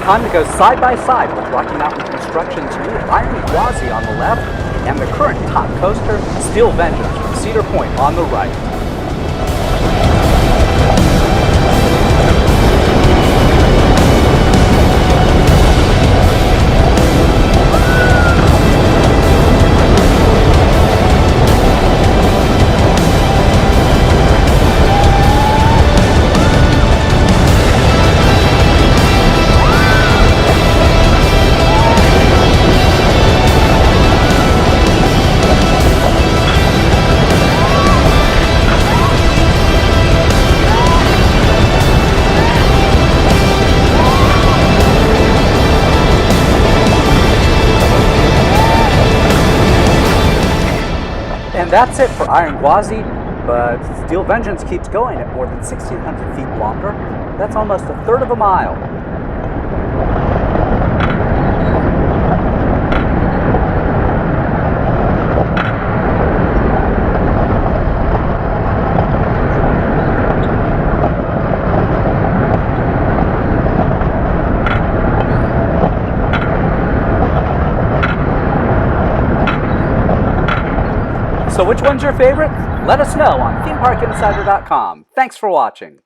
time to go side by side with Rocky Mountain Construction's new Iron Gwazi on the left and the current top coaster, Steel Vengeance from Cedar Point on the right. And that's it for Iron Gwazi, but Steel Vengeance keeps going at more than 1,600 feet longer. That's almost a third of a mile. So which one's your favorite? Let us know on themeparkinsider.com. Thanks for watching.